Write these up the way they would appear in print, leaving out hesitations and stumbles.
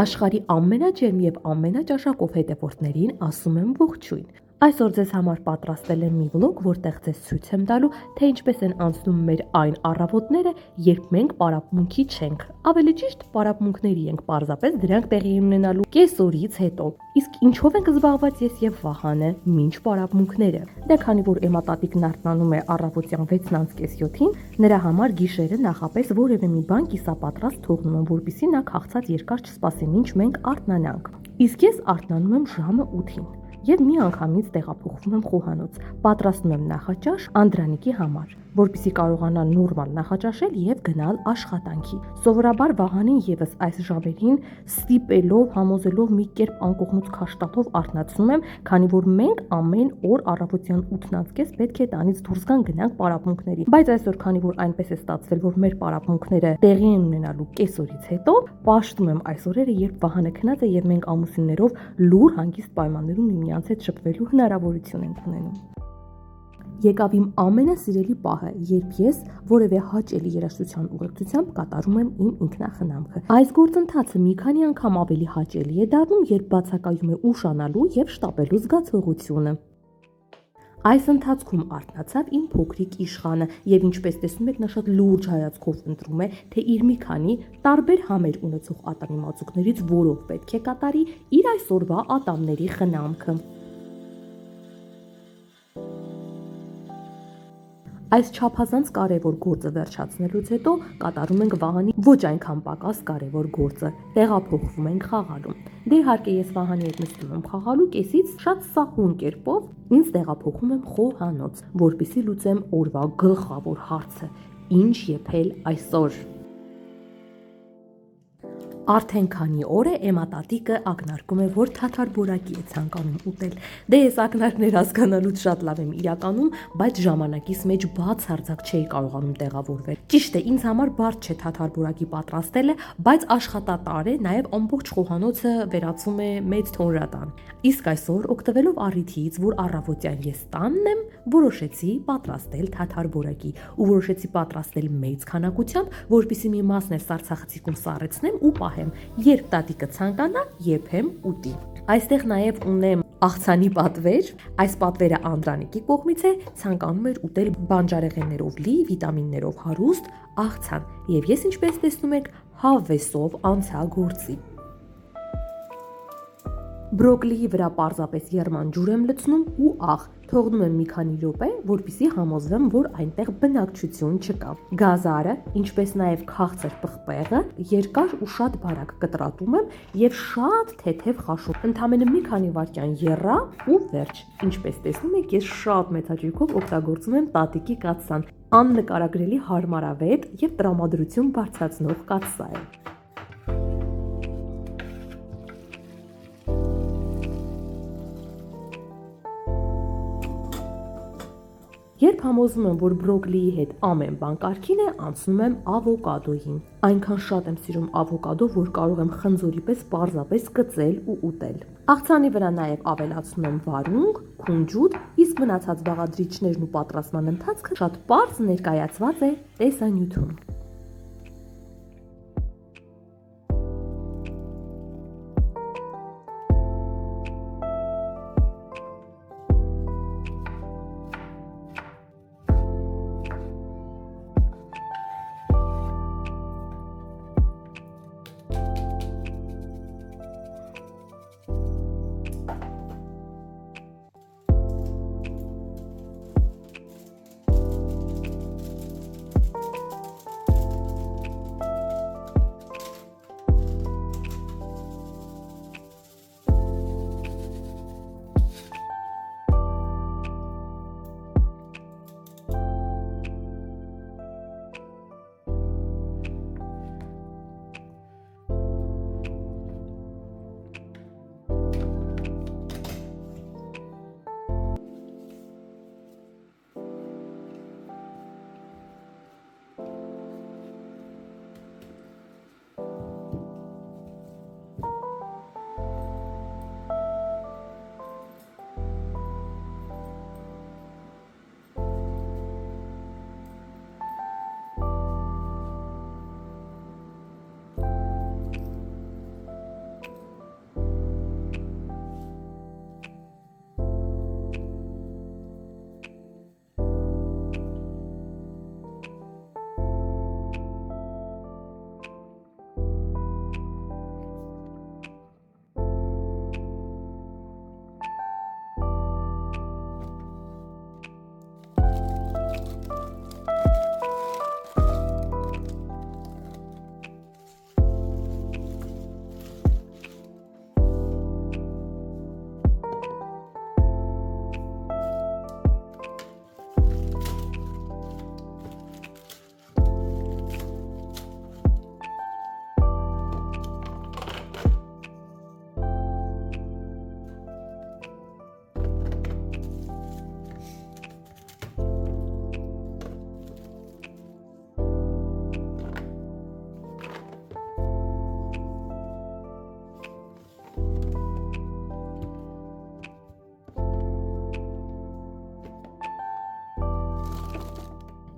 Աշխարհի ամենաջերմ եւ ամենաճաշակով հետևորդներին ասում եմ ողջույն։ Այսօր ձեզ համար պատրաստել եմ մի վլոգ, որտեղ ձեզ ցույց եմ տալու, թե ինչպես են անցնում մեր այն առավոտները, երբ մենք պարապմունքի չենք։ Ավելի ճիշտ, պարապմունքների ենք, պարզապես դրանք տեղի ունենալու կեսօրից հետո։ Իսկ ինչով ենք զբաղված ես եւ Վահանը մինչ պարապմունքները։ Դե քանի որ Էմատատիկն արթնանում է առավոտյան 6:07-ին, նրա համար գիշերը նախապես որևէ մի բան կիսապատրաստ թողնում եմ, որպեսզի նա քաղցած երկար չսպասի, մինչ մենք արթնանանք։ Իսկ ես արթնանում եմ ժամը 8-ին։ Եվ մի անգամից տեղափոխվում եմ խոհանոց, պատրաստում եմ նախաճաշ Անդրանիկի համար, որպեսզի կարողանա նորմալ նախաճաշել եւ գնալ աշխատանքի։ Սովորաբար Վահանին եւս այս ժամերին ստիպելով, համոզելով մի կերպ անկողնուց քաշտատով արթնացնում եմ, քանի որ մենք ամեն օր առավոտյան 8:30 պետք է տանից դուրս գանք պարապմունքների։ Բայց այսօր, քանի որ այնպես է ստացվել, որ մեր պարապմունքները տեղի են ունենալու կեսօրից հետո, պաշտում եմ այս օրերը, երբ Վահանը քնած է եւ մենք ամուսիններով լուր հանգիստ պայմաններում միմյանց հետ շփվելու հնարավորություն ենք ունենում։ Եկավ իմ ամենասիրելի պահը, երբ ես որևէ հաճելի երաժշտության ուղեկցությամբ կատարում եմ իմ ինքնախնամքը։ Այս գործընթացը մի քանի անգամ ավելի հաճելի է դառնում, երբ բացակայում է ուշանալու եւ շտապելու զգացողությունը։ Այս ընթացքում արթնացավ իմ փոքրիկ իշխանը եւ ինչպես տեսնում եք, նա շատ լուրջ հայացքով ընտրում է, թե իր մի քանի տարբեր համեր ունեցող ատամի մածուկներից որով պետք է կատարի իր այսօրվա ատամների խնամքը։ Այս չափազանց կարևոր գործը վերջացնելուց հետո կատարում ենք Վահանի ոչ այնքան պակաս կարևոր գործը՝ տեղափոխվում ենք խաղալու։ Դե իհարկե ես Վահանի հետ նստում եմ խաղալու կեսից շատ սահուն կերպով ինձ տեղափոխում եմ խոհանոց, որպեսզի լուծեմ օրվա գլխավոր հարցը՝ ինչ եփել այսօր։ Արդեն քանի օր է Էմատատիկը ակնարկում է, որ թաթարբորակի է ցանկանում ուտել։ Դե ես ակնարկներ հասկանալուց շատ լավ եմ իրականում, բայց ժամանակիս մեջ բացարձակ չէի կարողանում տեղավորվել։ Ճիշտ է, ինձ համար բարդ չէ թաթարբորակի պատրաստելը, բայց աշխատատար է, նաև ամբողջ խոհանոցը վերածվում է մեծ թոնրատան։ Իսկ այսօր, օգտվելով առիթից, որ առավոտյան ես տանն եմ, որոշեցի պատրաստել թաթարբորակի ու որոշեցի պատրաստել մեծ քանակությամբ, որպեսզի մի մասն էլ սառցախցիկում սառեցնեմ ու պահեմ, երբ տատիկը ցանկանա, եփեմ ուտի։ Այստեղ նաև ունեմ աղցանի պատվեր, այս պատվերը Անդրանիկի կողմից է, ցանկանում էր ուտել բանջարեղեններով լի, վիտամիններով հարուստ աղցան, եւ ես ինչպես տեսնում եք, հավեսով անցա գործի։ Բրոկլիի վրա պարզապես եռման ջուր եմ լցնում ու թողնում եմ մի քանի րոպե, որպեսզի համոզվեմ, որ այնտեղ բնակչություն չկա։ Գազարը, ինչպես նաև քաղցր պղպեղը երկար ու շատ բարակ կտրատում եմ եւ շատ թեթև խաշում։ Ընդամենը մի քանի վայրկյան եռա ու վերջ։ Ինչպես տեսնում եք, ես շատ մեծ հաճույքով օգտագործում եմ տատիկի կաթսան։ Աննկարագրելի հարմարավետ եւ տրամադրություն բարձրացնող կաթսա է։ Երբ համոզվում եմ, որ բրոկլիի հետ ամեն բան կարգին է, անցնում եմ ավոկադոյին։ Այնքան շատ եմ սիրում ավոկադո, որ կարող եմ խնձորի պես պարզապես կծել ու ուտել։ Աղցանի վրա նաև ավելացնում եմ վարունգ, քունջուտ, իսկ մնացած բաղադրիչներն ու պատրաստման ընթացքը շատ պարզ ներկայացված է տեսանյութում։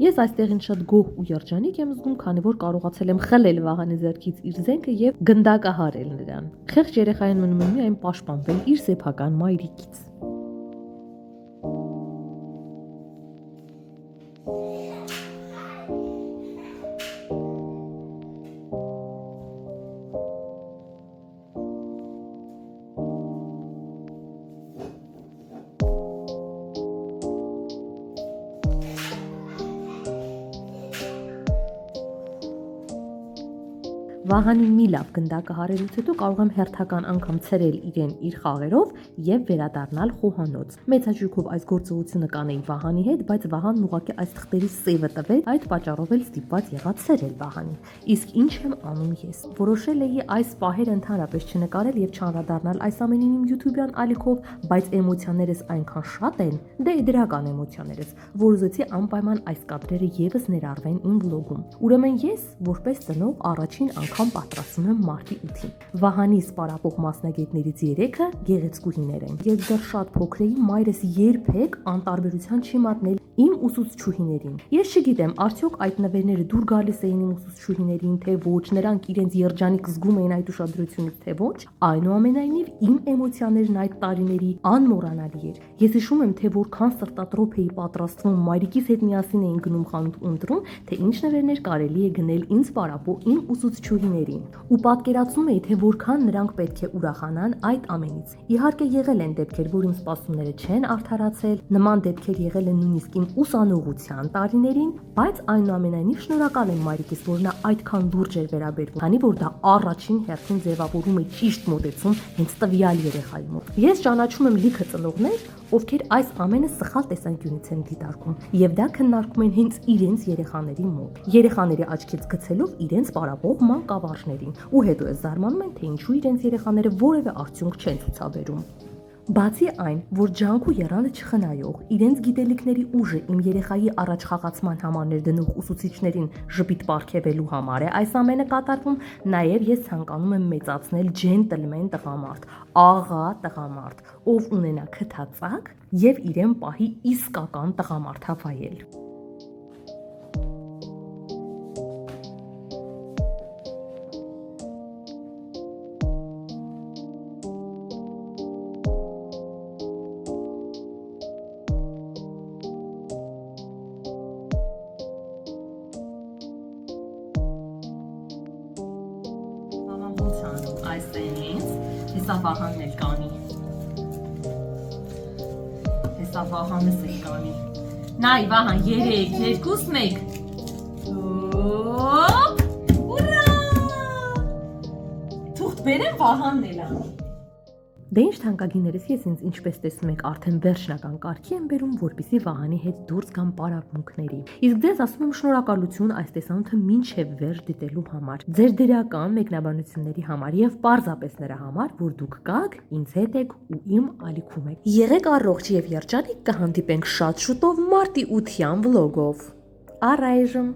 Ես այստեղին շատ գոհ ու երջանիկ եմ զգում, քանի որ կարողացել եմ խլել Վահանի ձեռքից իր զենքը եւ գնդակահարել նրան։ Խեղճ երեխային մնում է միայն պաշտպանվել իր սեփական մայրիկից։ Վահանի մի լավ գնդակահարելուց հետո կարող եմ հերթական անգամ ցրել իրեն իր խաղերով եւ վերադառնալ խոհանոց։ Մեծ հաճույքով այս գործողությունը կանեի Վահանի հետ, բայց Վահանն ուղղակի այս թղթերի սևը տվեց, այդ պատճառով էլ ստիպված եղա ցրել Վահանին։ Իսկ ինչ եմ անում ես։ Որոշել էի այս պահերը ընդհանրապես չնկարել եւ չանդրադառնալ այս ամենին իմ YouTube-յան ալիքով, բայց էմոցիաներս այնքան շատ են, դե դրական էմոցիաներս, որ ուզեցի անպայման այս կադրերը եւս ներառվեն իմ վլոգում։ Ուրեմն ես, որպես ծնող, առաջին անգամ պատրաստում եմ մարտի 8-ին։ Վահանի սպառապող մասնագետներից 3-ը գեղեցկուհիներ են։ Ես դեռ շատ փոքր էի, մայրս երբեք անտարբերության չի մատնել իմ ուսուցչուհիներին։ Ես չգիտեմ, արդյոք այդ նվերները դուր գալիս էին իմ ուսուցչուհիներին, թե ոչ, նրանք իրենց երջանիկ զգում էին այդ ուշադրությունից, թե ոչ։ Այնուամենայնիվ իմ էմոցիաներն այդ տարիների անմոռանալի էր։ Ես հիշում եմ, թե որքան սրտատրոփ էի պատրաստվում, մայրիկիս հետ միասին էին գնում խանութ ու ընտրում, թե ինչ նվերներ կարելի է գնել ինձ սպառապող իմ ուսուցչուհիներին։ Ու պատկերացնում էի, թե որքան նրանք պետք է ուրախանան այդ ամենից։ Իհարկե եղել են դեպքեր, որ իմ սպասումները չեն արդարացել, նման դեպքեր եղել են նույնիսկ իմ ուսանողության տարիներին, բայց այնուամենայնիվ շնորհակալ եմ մայրիկիս, որ նա այդքան լուրջ էր վերաբերվում, քանի որ դա առաջին հերթին ձևավորում է ճիշտ մոտեցում հենց տվյալ երեխայի մոտ։ Ես ճանաչում եմ լիքը ծնողներ, ովքեր այս ամենը սխալ տեսանկյունից են դիտարկում, եւ դա քննարկում են հենց իրենց երեխաների մոտ, երեխաների աչքից գցելով իրենց պարապող մանկավարժներին, ու հետո է զարմանում են, թե ինչու իրենց երեխաները որևէ արդյունք չեն ցուցաբերում։ Բացի այն, որ ջանք ու եռանը չխնայող, իրենց գիտելիքների ուժը իմ երեխայի առաջ խաղացման համար ներդնող ուսուցիչներին ժպիտ պարգևելու համար է այս ամենը կատարվում, նաև ես ցանկանում եմ մեծացնել ջենտլմեն տղամարդ, աղա տղամարդ, ով ունենա քթածակ եւ իրեն պահի իսկական տղամարդ հավայել։ Այս տենից, հեսա Վահանն էլ կանի, հեսա Վահանս էլ կանի, նայ Վահան, 3, 2, 1, ուրա, թուղթ բերեմ Վահանն էլ անի։ Դե ինչ թանկագիներս, ես ինձ ինչպես տեսնում եք արդեն վերջնական կարգի եմ բերում, որպեսզի Վահանի հետ դուրս գամ պարապմունքների։ Իսկ ձեզ ասում եմ շնորհակալություն այս տեսանյութը մինչև վերջ դիտելու համար, ձեր դրական մեկնաբանությունների համար եւ պարզապես նրա համար, որ դուք կաք, ինձ հետ եք ու իմ ալիքում եք։ Եղեք առողջ եւ երջանիկ, կհանդիպենք շատ շուտով մարտի 8-յան վլոգով։ Առայժմ